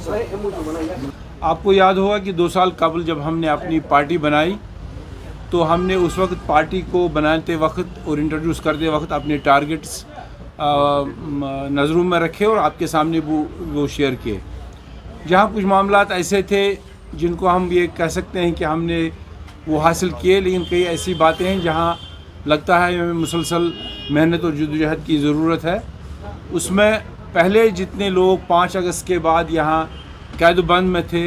आपको याद होगा कि 2 साल कबल जब हमने अपनी पार्टी बनाई तो हमने उस वक्त पार्टी को बनाते वक्त और इंट्रोड्यूस करते वक्त अपने टारगेट्स नज़रों में रखे और आपके सामने वो शेयर किए। जहाँ कुछ मामलात ऐसे थे जिनको हम ये कह सकते हैं कि हमने वो हासिल किए, लेकिन कई ऐसी बातें हैं जहाँ लगता है हमें मुसलसल मेहनत और जद्दोजहद की ज़रूरत है। उसमें पहले जितने लोग 5 अगस्त के बाद यहाँ कैदबंद में थे,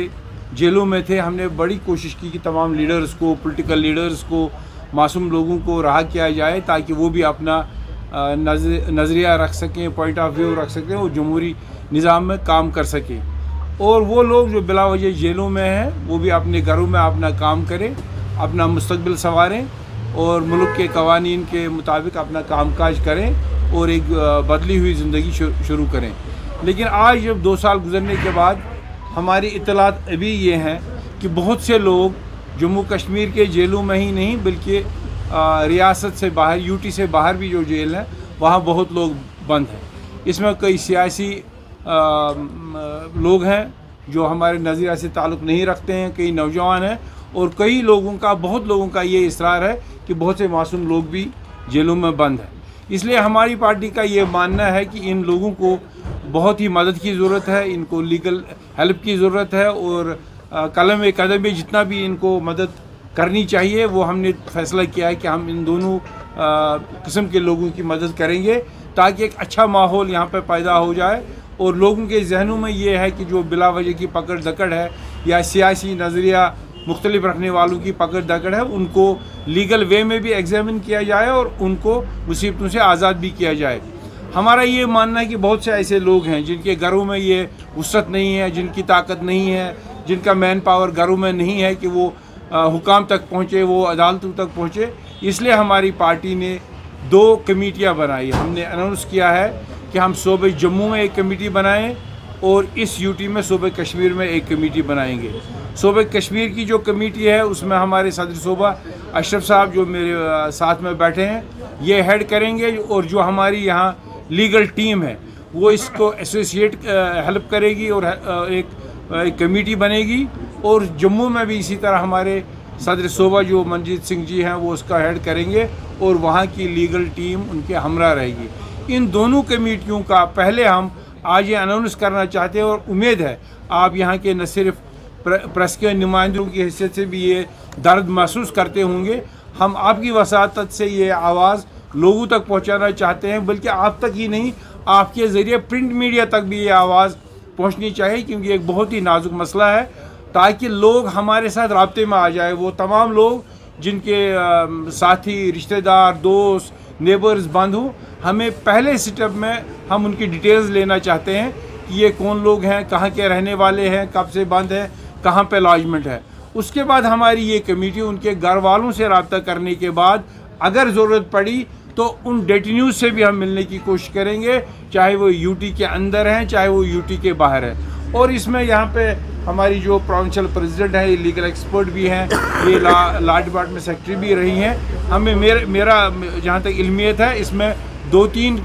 जेलों में थे, हमने बड़ी कोशिश की कि तमाम लीडर्स को, पॉलिटिकल लीडर्स को, मासूम लोगों को रहा किया जाए ताकि वो भी अपना नज़रिया रख सकें, पॉइंट ऑफ व्यू रख सकें और जमहूरी निज़ाम में काम कर सकें। और वो लोग जो बिला वजह जेलों में हैं वो भी अपने घरों में अपना काम करें, अपना मुस्तकबिल संवारें और मुल्क के कवानीन के मुताबिक अपना कामकाज करें और एक बदली हुई ज़िंदगी शुरू करें। लेकिन आज जब 2 साल गुजरने के बाद हमारी इत्तलात अभी ये हैं कि बहुत से लोग जम्मू कश्मीर के जेलों में ही नहीं बल्कि रियासत से बाहर, यूटी से बाहर भी जो जेल है वहाँ बहुत लोग बंद हैं। इसमें कई सियासी लोग हैं जो हमारे नज़रिया से ताल्लुक़ नहीं रखते हैं, कई नौजवान हैं और कई लोगों का, बहुत लोगों का ये इसरार है कि बहुत से मासूम लोग भी जेलों में बंद हैं। इसलिए हमारी पार्टी का ये मानना है कि इन लोगों को बहुत ही मदद की ज़रूरत है, इनको लीगल हेल्प की ज़रूरत है और कलम कदम में जितना भी इनको मदद करनी चाहिए वो हमने फ़ैसला किया है कि हम इन दोनों किस्म के लोगों की मदद करेंगे ताकि एक अच्छा माहौल यहाँ पर पैदा हो जाए और लोगों के जहनों में ये है कि जो बिला वजह की पकड़ दकड़ है या सियासी नज़रिया मुख्तलिफ रखने वालों की पकड़ दकड़ है उनको लीगल वे में भी एग्जामिन किया जाए और उनको मुसीबतों से आज़ाद भी किया जाए। हमारा ये मानना है कि बहुत से ऐसे लोग हैं जिनके घरों में ये वुसअत नहीं है, जिनकी ताकत नहीं है, जिनका मैन पावर घरों में नहीं है कि वो हुकाम तक पहुँचे, वो अदालतों तक पहुँचे। इसलिए हमारी पार्टी ने 2 कमेटियाँ बनाई। हमने अनाउंस किया है कि हम सूबे जम्मू में एक कमेटी बनाएं और इस यूटी में सूबे कश्मीर में एक कमेटी बनाएंगे। सूबे कश्मीर की जो कमेटी है उसमें हमारे सदर सूबा अशरफ साहब जो मेरे साथ में बैठे हैं ये हेड करेंगे और जो हमारी यहाँ लीगल टीम है वो इसको एसोसिएट हेल्प करेगी और एक कमेटी बनेगी। और जम्मू में भी इसी तरह हमारे सदर सूबा जो मनजीत सिंह जी हैं वो उसका हेड करेंगे और वहाँ की लीगल टीम उनके हमरा रहेगी। इन दोनों कमेटियों का पहले हम आज ये अनाउंस करना चाहते हैं और उम्मीद है आप यहाँ के न सिर्फ प्रेस के नुमाइंदों की हैसियत से भी ये दर्द महसूस करते होंगे। हम आपकी वसातत से ये आवाज़ लोगों तक पहुँचाना चाहते हैं, बल्कि आप तक ही नहीं आपके ज़रिए प्रिंट मीडिया तक भी ये आवाज़ पहुँचनी चाहिए क्योंकि एक बहुत ही नाजुक मसला है ताकि लोग हमारे साथ राब्ते में आ जाए। वो तमाम लोग जिनके साथी, रिश्तेदार, दोस्त, नेबर्स बंद हों, हमें पहले स्टेप में हम उनकी डिटेल्स लेना चाहते हैं कि ये कौन लोग हैं, कहाँ के रहने वाले हैं, कब से बंद हैं, कहाँ पे लॉजमेंट है। उसके बाद हमारी ये कमेटी उनके घर वालों से रब्ता करने के बाद अगर ज़रूरत पड़ी तो उन डेटिन्यूज से भी हम मिलने की कोशिश करेंगे, चाहे वो यूटी के अंदर हैं चाहे वो यूटी के बाहर हैं। और इसमें यहाँ पे हमारी जो प्रोविंशियल प्रेसिडेंट है, ये लीगल एक्सपर्ट भी हैं, ये लॉ डिपार्टमेंट सेक्रेटरी भी रही हैं। हमें मेरा जहाँ तक इल्मियत है इसमें 2-3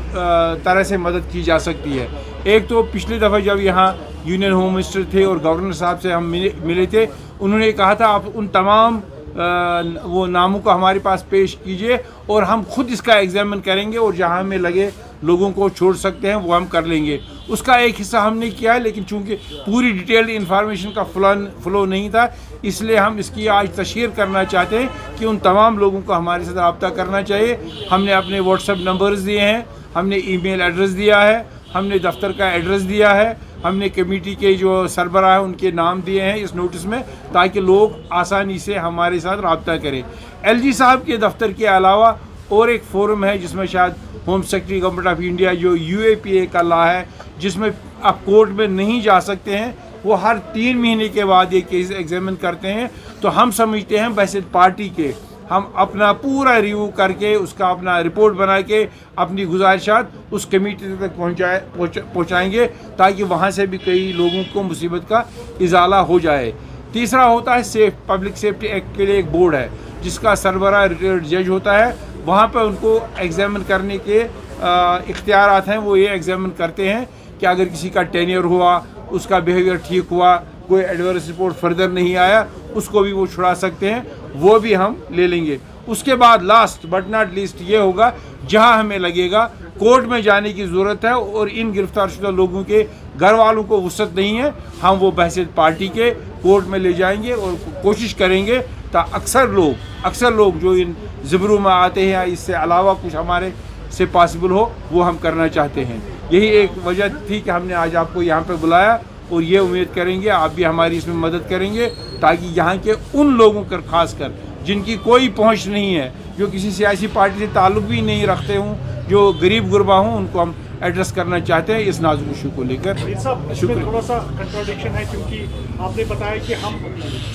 तरह से मदद की जा सकती है। एक तो पिछली दफ़ा जब यहाँ यूनियन होम मिनिस्टर थे और गवर्नर साहब से हम मिले थे, उन्होंने कहा था आप उन तमाम वो नामों को हमारे पास पेश कीजिए और हम खुद इसका एग्जामिन करेंगे और जहाँ हमें लगे लोगों को छोड़ सकते हैं वो हम कर लेंगे। उसका एक हिस्सा हमने किया है, लेकिन चूंकि पूरी डिटेल्ड इन्फॉर्मेशन का फ्लो नहीं था इसलिए हम इसकी आज तशहीर करना चाहते हैं कि उन तमाम लोगों को हमारे साथ रब्ता करना चाहिए। हमने अपने व्हाट्सएप नंबर्स दिए हैं, हमने ईमेल एड्रेस दिया है, हमने दफ्तर का एड्रेस दिया है, हमने कमेटी के जो सरबराह हैं उनके नाम दिए हैं इस नोटिस में ताकि लोग आसानी से हमारे साथ रब्ता करें। एलजी साहब के दफ्तर के अलावा और एक फोरम है जिसमें शायद home secretary government of India जो UAPA का लॉ है जिसमें आप कोर्ट में नहीं जा सकते हैं, वो हर 3 महीने के बाद ये केस एग्जामिन करते हैं। तो हम समझते हैं बहसीत पार्टी के हम अपना पूरा रिव्यू करके उसका अपना रिपोर्ट बना के अपनी गुजारिशात उस कमेटी तक पहुँचाएँगे ताकि वहाँ से भी कई लोगों को मुसीबत का इजाला हो जाए। तीसरा होता है पब्लिक सेफ्टी एक्ट के लिए एक बोर्ड है जिसका सरबराह रिटायर्ड जज होता है, वहाँ पर उनको एग्जामिन करने के इख्तियारात हैं। वो ये एग्जामिन करते हैं कि अगर किसी का टेन्योर हुआ, उसका बिहेवियर ठीक हुआ, कोई एडवर्स रिपोर्ट फर्दर नहीं आया, उसको भी वो छुड़ा सकते हैं, वो भी हम ले लेंगे। उसके बाद लास्ट बट नॉट लीस्ट ये होगा, जहां हमें लगेगा कोर्ट में जाने की ज़रूरत है और इन गिरफ्तार शुदा लोगों के घर वालों को वसअत नहीं है, हम वो बहसीत पार्टी के कोर्ट में ले जाएंगे और कोशिश करेंगे ताकि अक्सर लोग जो इन ज़िबरों में आते हैं या इससे अलावा कुछ हमारे से पॉसिबल हो, वो हम करना चाहते हैं। यही एक वजह थी कि हमने आज आपको यहाँ पे बुलाया और ये उम्मीद करेंगे आप भी हमारी इसमें मदद करेंगे, ताकि यहाँ के उन लोगों पर खासकर जिनकी कोई पहुँच नहीं है, जो किसी सियासी पार्टी से ताल्लुक़ भी नहीं रखते हों, जो गरीब गुरबा हों, उनको हम एड्रेस करना चाहते हैं इस नाजुक इशू को लेकर। इसमें थोड़ा सा कंट्राडिक्शन है, क्योंकि आपने बताया कि हम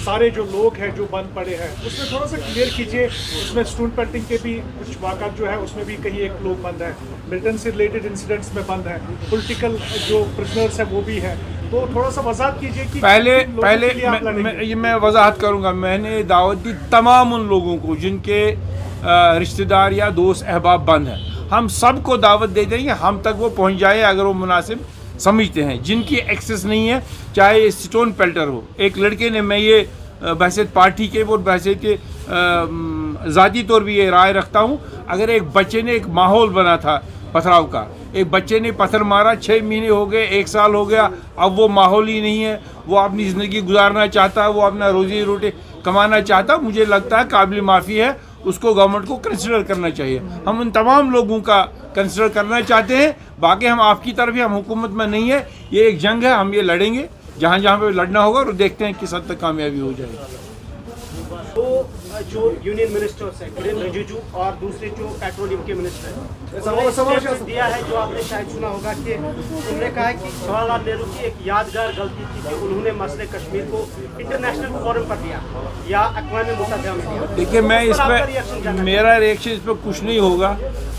सारे जो लोग हैं जो बंद पड़े हैं, उसमें थोड़ा सा क्लियर कीजिए। उसमें स्टोन पेल्टिंग के भी कुछ वाक़ात जो है उसमें भी कहीं एक लोग बंद है, मिल्टन से रिलेटेड इंसिडेंट्स में बंद है, पॉलिटिकल जो प्रिजनर्स है वो भी है, तो थोड़ा सा वजाहत कीजिए कि पहले मैं वजाहत करूँगा। मैंने दावत दी तमाम उन लोगों को जिनके रिश्तेदार या दोस्त अहबाब बंद हैं, हम सबको दावत दे देंगे, हम तक वो पहुंच जाए अगर वो मुनासिब समझते हैं। जिनकी एक्सेस नहीं है, चाहे स्टोन पेल्टर हो, एक लड़के ने, मैं ये बहसीत पार्टी के और बहसीत के ज़ाती तौर भी ये राय रखता हूँ, अगर एक बच्चे ने, एक माहौल बना था पथराव का, एक बच्चे ने पत्थर मारा, 6 महीने हो गए, 1 साल हो गया, अब वो माहौल ही नहीं है, वो अपनी ज़िंदगी गुजारना चाहता है, वो अपना रोजी रोटी कमाना चाहता, मुझे लगता है काबिल माफ़ी है, उसको गवर्नमेंट को कंसिडर करना चाहिए। हम उन तमाम लोगों का कंसिडर करना चाहते हैं। बाकी हम आपकी तरफ ही, हम हुकूमत में नहीं है, ये एक जंग है, हम ये लड़ेंगे जहाँ जहाँ पे लड़ना होगा, और देखते हैं किस हद तक कामयाबी हो जाएगी। तो जो यूनियन मिनिस्टर्स हैं, किरेन रिजिजू और दूसरे जो पेट्रोलियम के मिनिस्टर हैं, उन्होंने दिया है, जो आपने शायद सुना होगा, कि उन्होंने कहा है कि जवाहरलाल नेहरू की एक यादगार गलती थी कि उन्होंने मसले कश्मीर को इंटरनेशनल फोरम पर दिया या अक़वाम मुत्तहिदा में दिया। देखिए, मैं इस पर, मेरा रिएक्शन इस पर कुछ नहीं होगा।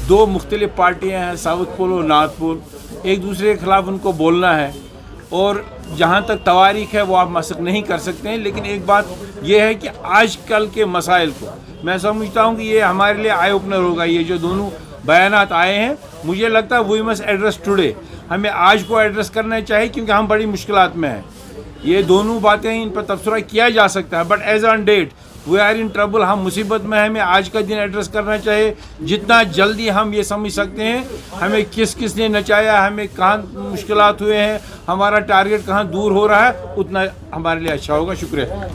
2 मुख्तलिफ पार्टियाँ हैं, साउथ पोल और नॉर्थ पोल, एक दूसरे के खिलाफ उनको बोलना है, और जहाँ तक तवारीख है वो आप मसक नहीं कर सकते हैं। लेकिन एक बात यह है कि आजकल के मसाइल को मैं समझता हूँ कि ये हमारे लिए आई ओपनर होगा। ये जो दोनों बयानात आए हैं, मुझे लगता है वी मस्ट एड्रेस टुडे, हमें आज को एड्रेस करना चाहिए, क्योंकि हम बड़ी मुश्किलात में हैं। ये दोनों बातें, इन पर तबसरा किया जा सकता है, but as on date we are in trouble, हम मुसीबत में हैं। हमें आज का दिन एड्रेस करना चाहिए, जितना जल्दी हम ये समझ सकते हैं हमें किस किस ने नचाया, हमें कहाँ मुश्किलात हुए हैं, हमारा टारगेट कहाँ दूर हो रहा है, उतना हमारे लिए अच्छा होगा। शुक्रिया।